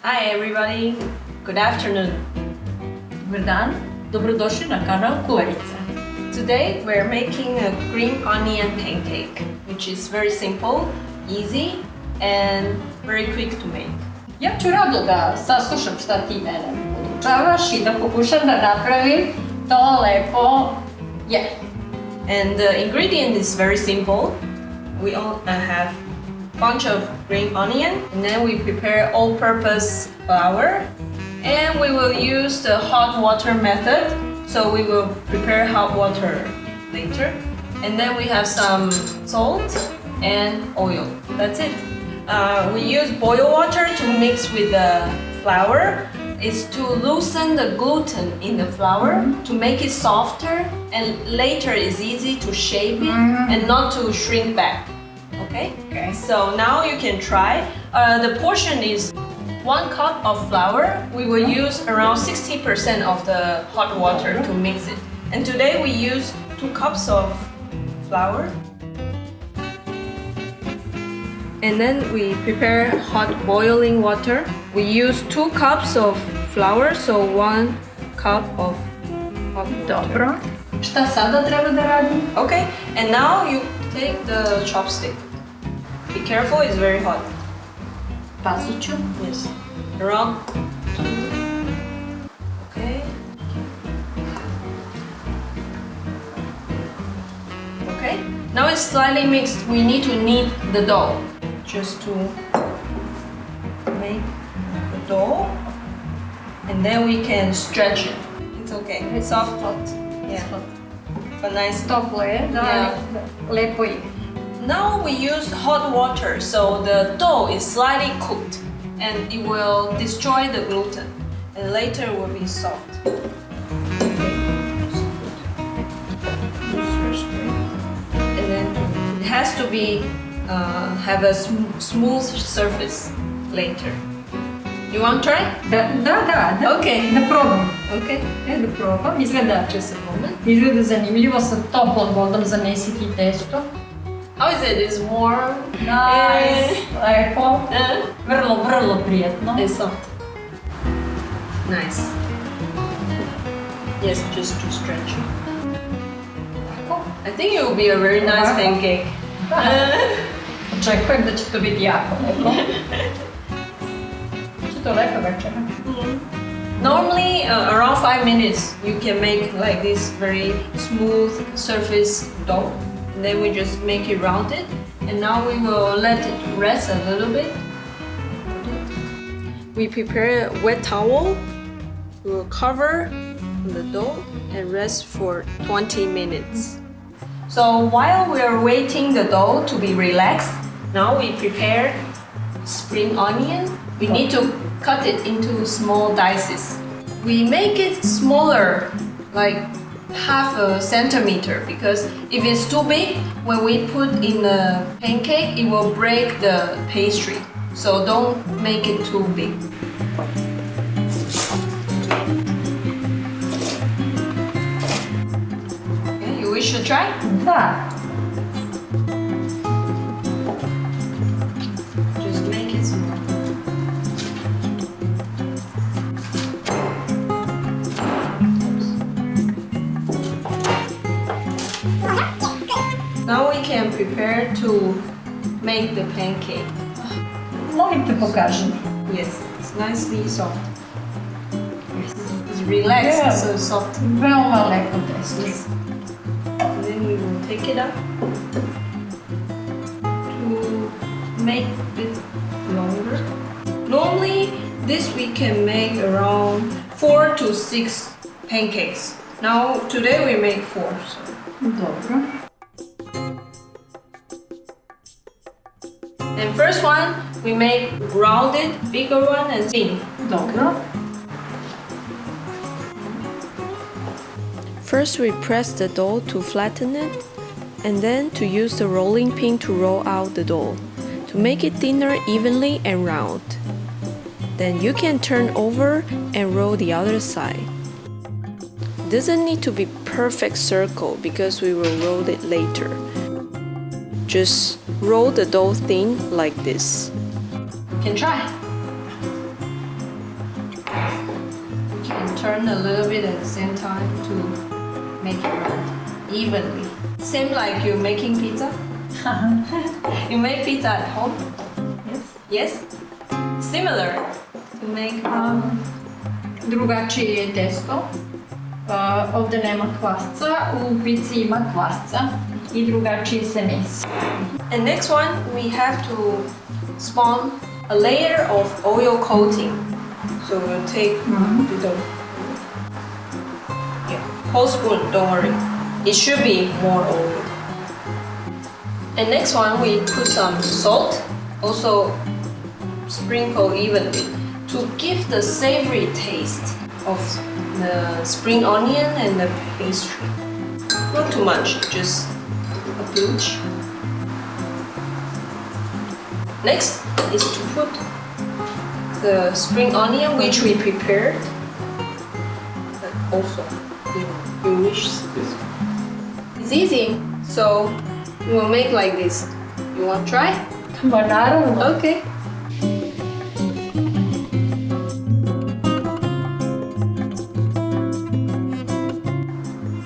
Hi everybody, good afternoon. Dobar dan, dobrodošli na kanal Kuvarica. Today we're making a green onion pancake, which is very simple, easy and very quick to make. Ja ću rado da saslušam šta ti mene podučavaš i da pokušam da napravim to lepo. Yeah. And the ingredient is very simple. We all have a bunch of green onion, and then we prepare all-purpose flour, and we will use the hot water method. So we will prepare hot water later, and then we have some salt and oil. That's it. We use boil water to mix with the flour. It's to loosen the gluten in the flour, to make it softer, and later it's easy to shape it and not to shrink back. Okay? Okay. So now you can try. The portion is 1 cup of flour. We will use around 60% of the hot water to mix it. And today we use 2 cups of flour. And then we prepare hot boiling water. We use 2 cups of flour, so 1 cup of hot water. Dobro. Šta sada treba da radim? Okay, and now you take the chopstick. Be careful, it's very hot. Pazit ću. Yes. Around 2. Okay. Okay. Now it's slightly mixed. We need to knead the dough. Just to make the dough, and then we can stretch it. It's okay. It's soft. Yeah. But nice. Toplo je, da, Yeah. lepo je. Now we use hot water, so the dough is slightly cooked, and it will destroy the gluten, and later it will be soft. And then it has to be have a smooth surface later. You want to try? Da. Okay. Da probam. Okay. Da probam. Izgleda, Just a moment. izgleda zanimljivo, sa toplom vodom zamesiti testo. How is it? It's warm. Nice, lepo, Uh, vrlo prijetno. It's soft. Nice. Yes, just to stretch. I think it will be a very nice pancake. Očekujem da će to biti jako lepo. Će to lepa večera. Normally, around 5 minutes, you can make like this very smooth surface dough. And then we just make it rounded. And now we will let it rest a little bit. We prepare a wet towel. We will cover the dough and rest for 20 minutes. So while we are waiting the dough to be relaxed, now we prepare spring onion. We need to cut it into small dices. We make it smaller, like half a centimeter, because if it's too big, when we put in the pancake, it will break the pastry. So don't make it too big. Okay, you wish to try? Da. Just make it small. Now we can prepare to make the pancake. Molim te pokaži. Yes, it's nicely soft. It's relaxed, Yeah. so soft. Veoma lepo testo. And then we will take it up to make it longer. Normally, this we can make around 4 to 6 pancakes. Now, today we make 4. So. Dobro. And first one, we make rounded, bigger one, and thin. Dobro. First, we press the dough to flatten it, and then to use the rolling pin to roll out the dough, to make it thinner evenly and round. Then you can turn over and roll the other side. Doesn't need to be perfect circle because we will roll it later. Just roll the dough thin like this. You can try. turn a little bit at the same time to make it round evenly. Same like you're making pizza. You make pizza at home? Yes? Similar to make Drugačije je testo. Ovdje nema kvasca, u pici ima kvasca i drugačije se mesi. And next one, we have to spawn a layer of oil coating. So we'll take the whole spoon, don't worry. It should be more oil. And next one, we put some salt, also sprinkle evenly to give the savory taste of the spring onion and the pastry. Not too much, just a pinch. Next is to put the spring onion which we prepared, but also you wish. It's easy, so we will make like this. You want to try? Naravno. Okay.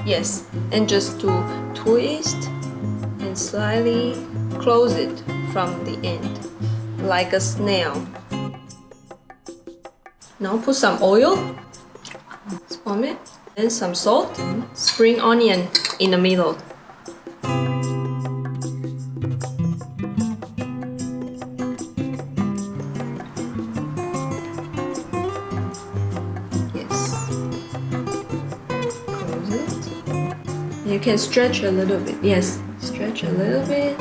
Yes, and just to twist and slightly close it from the end, like a snail. Now put some oil, spawn it, and some salt, spring onion in the middle. You can stretch a little bit. Yes, stretch a little bit.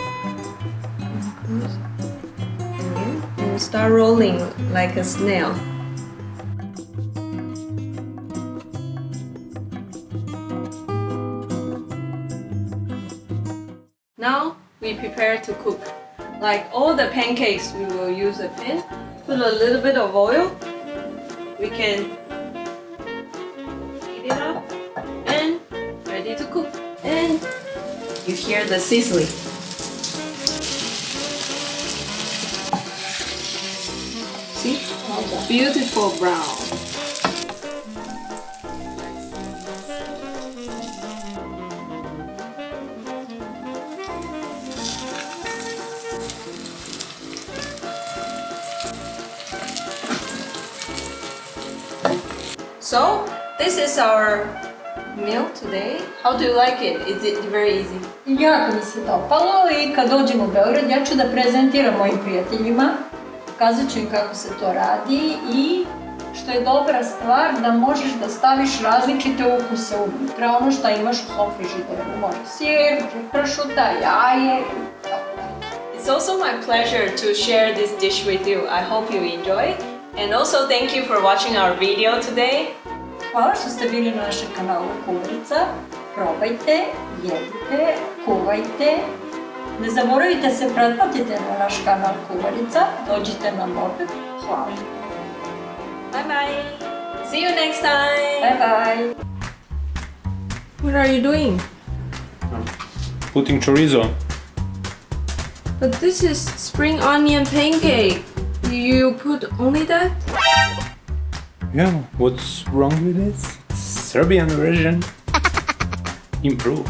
And start rolling like a snail. Now we prepare to cook. Like all the pancakes, we will use a pan. Put a little bit of oil. We can heat it up and ready to cook. And you hear the sizzling. See? Beautiful brown. So, this is our meal today. How do you like it? Is it very easy? Jako mi se dopalo i kad dođem u Beograd ja ću da prezentiram mojim prijateljima, pokazat ću im kako se to radi i što je dobra stvar da možeš da staviš različite ukuse unutra, ono što imaš u svom frižideru. Može sir, pršuta, jaje. It's also my pleasure to share this dish with you. I hope you enjoy. And also thank you for watching our video today. Hvala što ste bili na našem kanalu Kuvarica. Probajte, jedite, kuvajte. Ne zaboravite se pretplatite na naš kanal Kuvarica. Dođite nam opet. Hvala. Bye bye. See you next time. Bye bye. What are you doing? Putting chorizo. But this is spring onion pancake. You put only that? Yeah, what's wrong with this? It's Serbian version. Improve.